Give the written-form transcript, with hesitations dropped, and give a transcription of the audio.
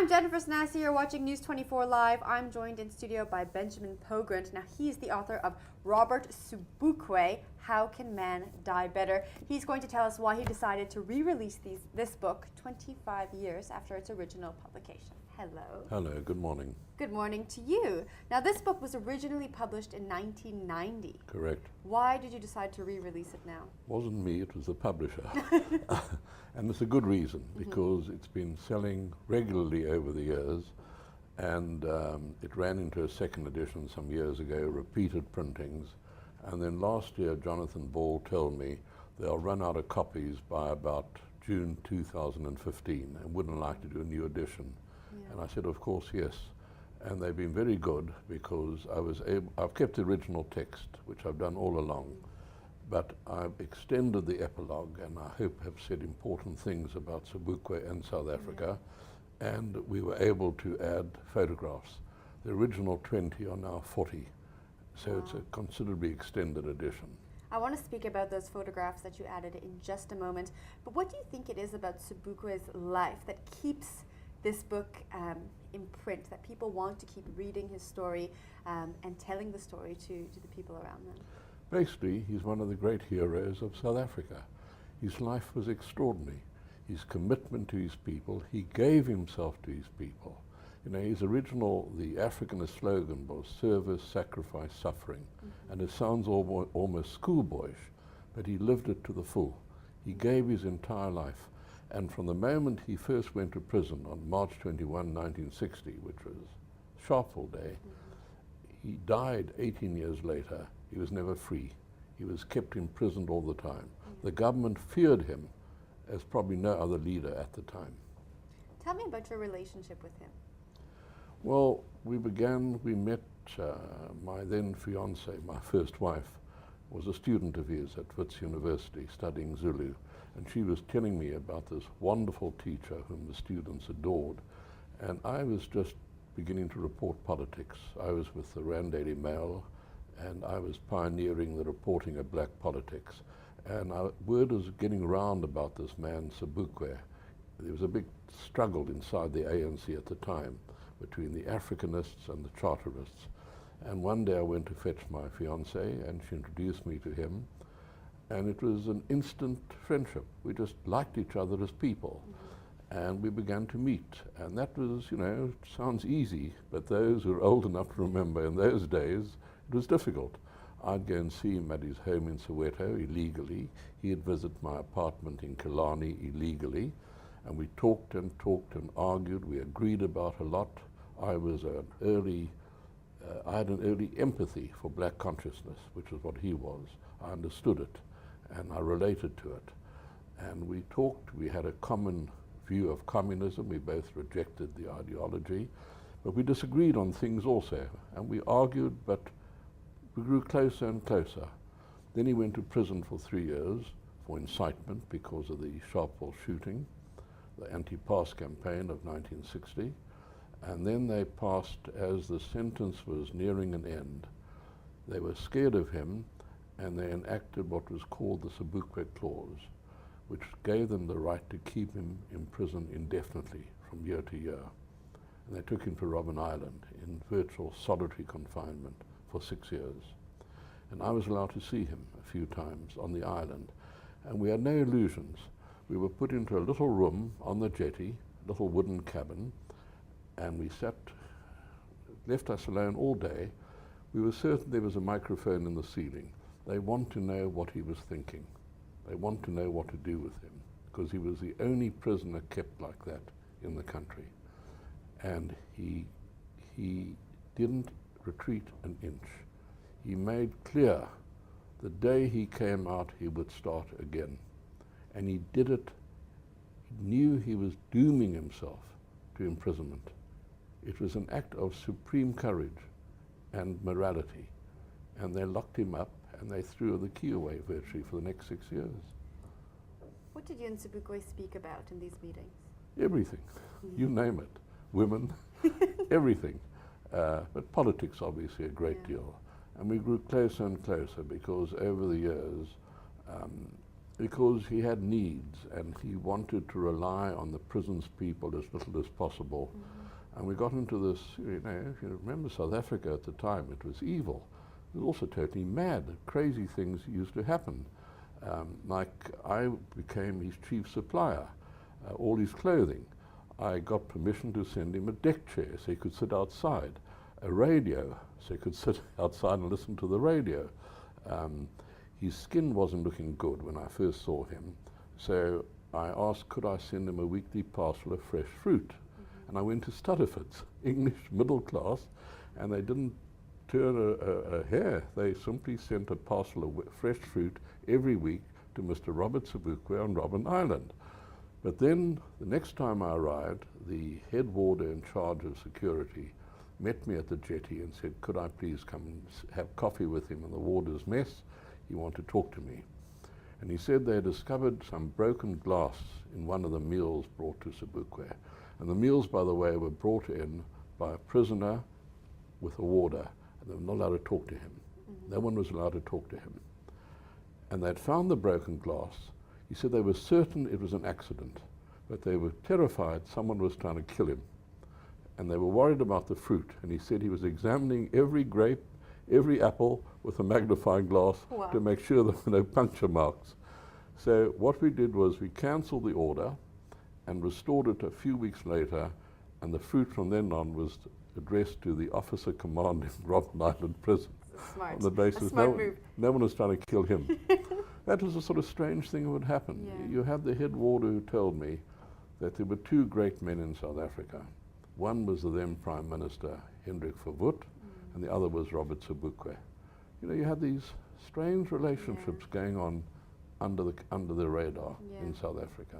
I'm Jennifer Snassi. You're watching News 24 Live. I'm joined in studio by Benjamin Pogrund. Now, he's the author of Robert Sobukwe, How Can Man Die Better? He's going to tell us why he decided to re-release this book 25 years after its original publication. Hello. Hello, good morning. Good morning to you. Now, this book was originally published in 1990. Correct. Why did you decide to re-release it now? Wasn't me, it was the publisher. And it's a good reason, because it's been selling regularly over the years, and it ran into a second edition some years ago, repeated printings, and then last year Jonathan Ball told me they'll run out of copies by about June 2015 and wouldn't like to do a new edition. Yeah. And I said, of course, yes. And they've been very good, because I've kept the original text, which I've done all along, but I've extended the epilogue, and I hope have said important things about Sobukwe and South Africa, and we were able to add photographs. The original 20 are now 40, so it's a considerably extended edition. I want to speak about those photographs that you added in just a moment, but what do you think it is about Sobukwe's life that keeps this book in print, that people want to keep reading his story and telling the story to the people around them? Basically, he's one of the great heroes of South Africa. His life was extraordinary. His commitment to his people, he gave himself to his people. You know, his original, the Africanist slogan was service, sacrifice, suffering. And it sounds almost schoolboyish, but he lived it to the full. He gave his entire life. And from the moment he first went to prison on March 21, 1960, which was Sharpeville Day, he died 18 years later. He was never free. He was kept imprisoned all the time. The government feared him as probably no other leader at the time. Tell me about your relationship with him. Well, we met, my then fiancée, my first wife, was a student of his at Wits University studying Zulu. And she was telling me about this wonderful teacher whom the students adored. And I was just beginning to report politics. I was with the Rand Daily Mail, and I was pioneering the reporting of black politics. And word was getting around about this man, Sobukwe. There was a big struggle inside the ANC at the time between the Africanists and the Charterists. And one day I went to fetch my fiancée, and she introduced me to him. And it was an instant friendship. We just liked each other as people. And we began to meet. And that was, you know, sounds easy, but those who are old enough to remember in those days, it was difficult. I'd go and see him at his home in Soweto illegally. He'd visit my apartment in Killarney illegally. And we talked and argued. We agreed about a lot. I had an early empathy for black consciousness, which is what he was. I understood it, and I related to it. And we talked. We had a common view of communism. We both rejected the ideology, but we disagreed on things also. And we argued, but we grew closer and closer. Then he went to prison for 3 years for incitement because of the Sharpeville shooting, the anti-pass campaign of 1960. And then they passed, as the sentence was nearing an end, they were scared of him, and they enacted what was called the Sobukwe Clause, which gave them the right to keep him in prison indefinitely from year to year. And they took him to Robben Island in virtual solitary confinement for 6 years. And I was allowed to see him a few times on the island. And we had no illusions. We were put into a little room on the jetty, a little wooden cabin, and we left us alone all day. We were certain there was a microphone in the ceiling. They want to know what he was thinking. They want to know what to do with him, because he was the only prisoner kept like that in the country. And he didn't retreat an inch. He made clear the day he came out, he would start again. And he did it. He knew he was dooming himself to imprisonment. It was an act of supreme courage and morality. And they locked him up, and they threw the key away virtually for the next 6 years. What did you and Sobukwe speak about in these meetings? Everything. You name it. Women, everything. But politics, obviously, a great deal. And we grew closer and closer, because over the years, because he had needs and he wanted to rely on the prison's people as little as possible. And we got into this, you know, if you remember South Africa at the time, it was evil. It was also totally mad. Crazy things used to happen. Like I became his chief supplier, all his clothing. I got permission to send him a deck chair so he could sit outside, a radio so he could sit outside and listen to the radio. His skin wasn't looking good when I first saw him, so I asked could I send him a weekly parcel of fresh fruit. And I went to Stutterford's, English middle class, and they didn't turn a hair. They simply sent a parcel of fresh fruit every week to Mr. Robert Sobukwe on Robben Island. But then, the next time I arrived, the head warder in charge of security met me at the jetty and said, could I please come and have coffee with him in the warder's mess? He wanted to talk to me. And he said they had discovered some broken glass in one of the meals brought to Sobukwe. And the meals, by the way, were brought in by a prisoner with a warder, and they were not allowed to talk to him. No one was allowed to talk to him. And they'd found the broken glass. He said they were certain it was an accident, but they were terrified someone was trying to kill him. And they were worried about the fruit. And he said he was examining every grape, every apple with a magnifying glass to make sure there were no puncture marks. So what we did was we cancelled the order and restored it a few weeks later, and the fruit from then on was addressed to the officer commanding Robben Island Prison. Smart. On the basis no one was trying to kill him. That was a sort of strange thing that would happen. Yeah. You had the head warder who told me that there were two great men in South Africa. One was the then Prime Minister, Hendrik Verwoerd, and the other was Robert Sobukwe. You know, you had these strange relationships going on under the radar in South Africa.